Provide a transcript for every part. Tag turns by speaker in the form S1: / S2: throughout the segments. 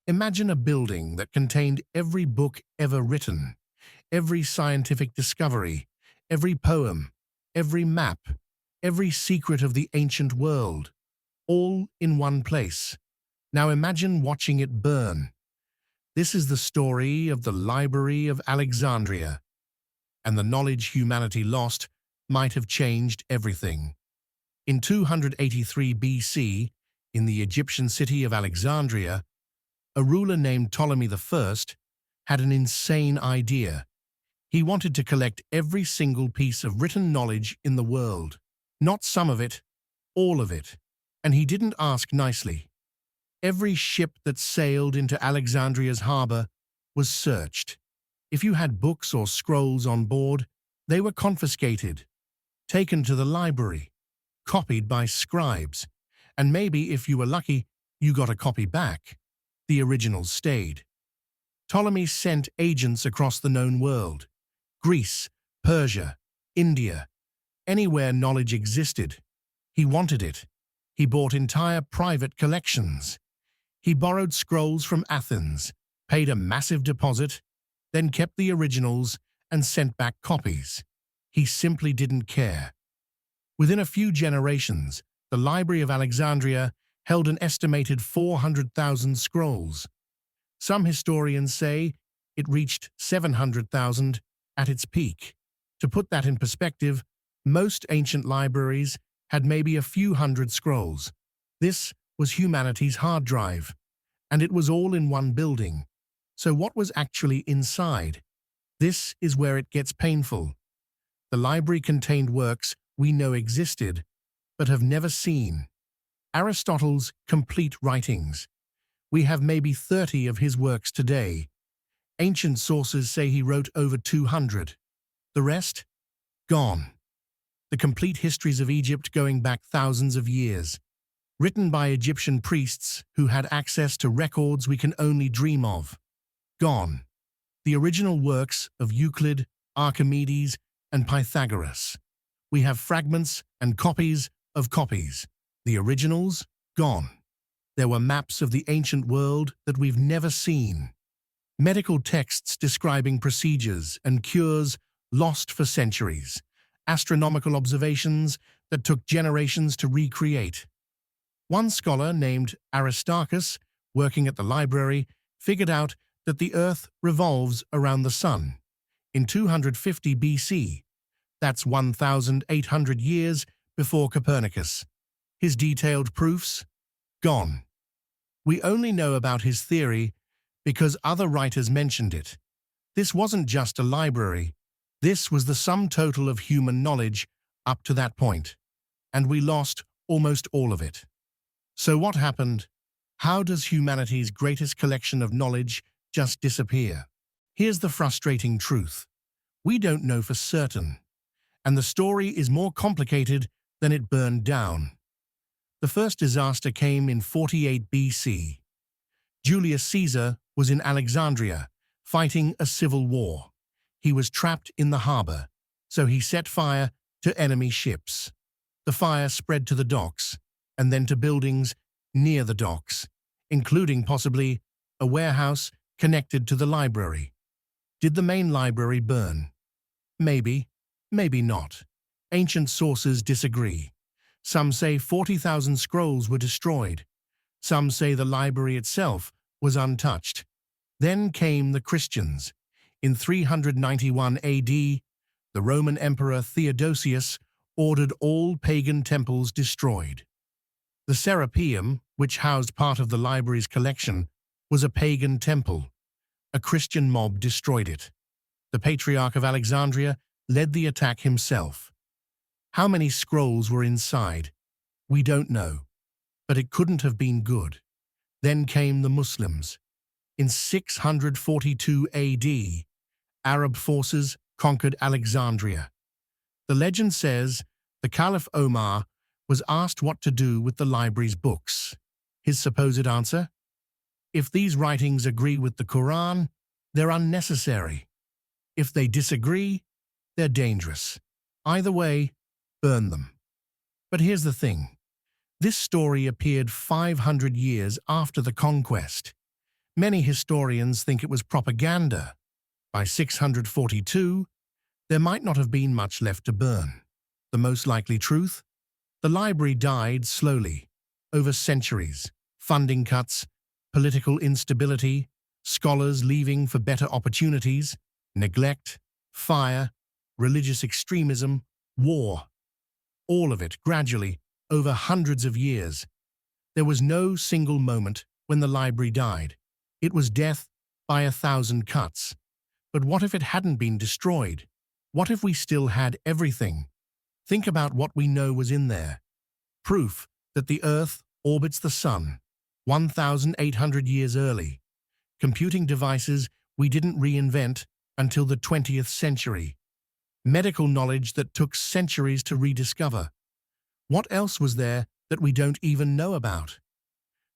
S1: Imagine a building that contained every book ever written, every scientific discovery, every poem, every map, every secret of the ancient world, all in one place. Now imagine watching it burn. This is the story of the Library of Alexandria, and the knowledge humanity lost might have changed everything. In 283 BC, in the Egyptian city of Alexandria, a ruler named Ptolemy I had an insane idea. He wanted to collect every single piece of written knowledge in the world. Not some of it, all of it. And he didn't ask nicely. Every ship that sailed into Alexandria's harbor was searched. If you had books or scrolls on board, they were confiscated, taken to the library, copied by scribes, and maybe, if you were lucky, you got a copy back. The originals stayed. Ptolemy sent agents across the known world: Greece, Persia, India, anywhere knowledge existed. He wanted it. He bought entire private collections. He borrowed scrolls from Athens, paid a massive deposit, then kept the originals and sent back copies. He simply didn't care. Within a few generations, the Library of Alexandria held an estimated 400,000 scrolls. Some historians say it reached 700,000 at its peak. To put that in perspective, most ancient libraries had maybe a few hundred scrolls. This was humanity's hard drive, and it was all in one building. So what was actually inside? This is where it gets painful. The library contained works we know existed, but have never seen. Aristotle's complete writings. We have maybe 30 of his works today. Ancient sources say he wrote over 200. The rest? Gone. The complete histories of Egypt going back thousands of years, written by Egyptian priests who had access to records we can only dream of. Gone. The original works of Euclid, Archimedes, and Pythagoras. We have fragments and copies of copies. The originals? Gone. There were maps of the ancient world that we've never seen. Medical texts describing procedures and cures lost for centuries. Astronomical observations that took generations to recreate. One scholar named Aristarchus, working at the library, figured out that the Earth revolves around the Sun. In 250 BC, that's 1,800 years before Copernicus. His detailed proofs? Gone. We only know about his theory because other writers mentioned it. This wasn't just a library. This was the sum total of human knowledge up to that point, and we lost almost all of it. So what happened? How does humanity's greatest collection of knowledge just disappear? Here's the frustrating truth. We don't know for certain, and the story is more complicated than it burned down. The first disaster came in 48 BC. Julius Caesar was in Alexandria, fighting a civil war. He was trapped in the harbor, so he set fire to enemy ships. The fire spread to the docks, and then to buildings near the docks, including possibly a warehouse connected to the library. Did the main library burn? Maybe, maybe not. Ancient sources disagree. Some say 40,000 scrolls were destroyed. Some say the library itself was untouched. Then came the Christians. In 391 AD, the Roman Emperor Theodosius ordered all pagan temples destroyed. The Serapeum, which housed part of the library's collection, was a pagan temple. A Christian mob destroyed it. The Patriarch of Alexandria led the attack himself. How many scrolls were inside? We don't know, but it couldn't have been good. Then came the Muslims. In 642 AD, Arab forces conquered Alexandria. The legend says the Caliph Omar was asked what to do with the library's books. His supposed answer? If these writings agree with the Quran, they're unnecessary. If they disagree, they're dangerous. Either way, burn them. But here's the thing. This story appeared 500 years after the conquest. Many historians think it was propaganda. By 642, there might not have been much left to burn. The most likely truth? The library died slowly, over centuries. Funding cuts, political instability, scholars leaving for better opportunities, neglect, fire, religious extremism, war. All of it gradually, over hundreds of years. There was no single moment when the library died. It was death by 1,000 cuts. But what if it hadn't been destroyed? What if we still had everything? Think about what we know was in there. Proof that the Earth orbits the Sun, 1,800 years early. Computing devices we didn't reinvent until the 20th century. Medical knowledge that took centuries to rediscover. What else was there that we don't even know about?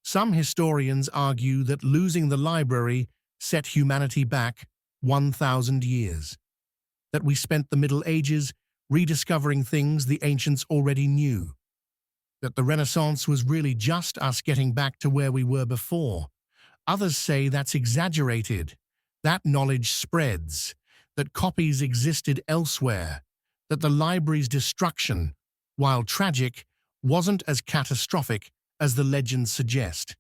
S1: Some historians argue that losing the library set humanity back 1,000 years. That we spent the Middle Ages rediscovering things the ancients already knew. That the Renaissance was really just us getting back to where we were before. Others say that's exaggerated. That knowledge spreads. That copies existed elsewhere. That the library's destruction, while tragic, wasn't as catastrophic as the legends suggest.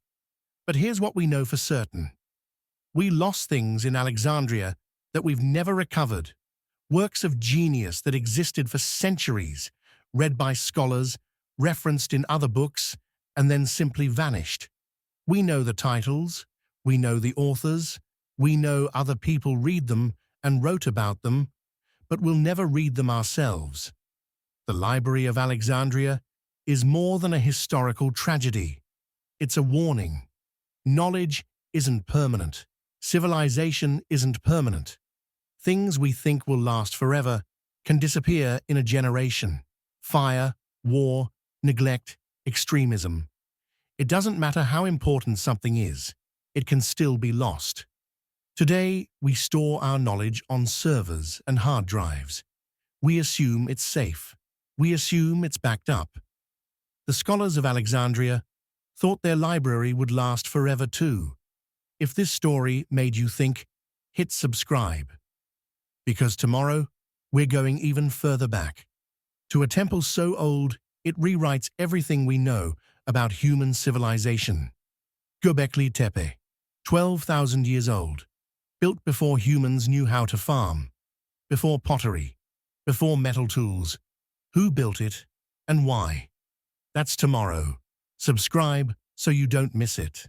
S1: But here's what we know for certain. We lost things in Alexandria that we've never recovered. Works of genius that existed for centuries, read by scholars, referenced in other books, and then simply vanished. We know the titles, we know the authors, we know other people read them and wrote about them, but we'll never read them ourselves. The Library of Alexandria is more than a historical tragedy. It's a warning. Knowledge isn't permanent. Civilization isn't permanent. Things we think will last forever can disappear in a generation. Fire, war, neglect, extremism. It doesn't matter how important something is, it can still be lost. Today, we store our knowledge on servers and hard drives. We assume it's safe. We assume it's backed up. The scholars of Alexandria thought their library would last forever too. If this story made you think, hit subscribe. Because tomorrow, we're going even further back. To a temple so old, it rewrites everything we know about human civilization. Göbekli Tepe, 12,000 years old, built before humans knew how to farm, before pottery, before metal tools. Who built it and why? That's tomorrow. Subscribe so you don't miss it.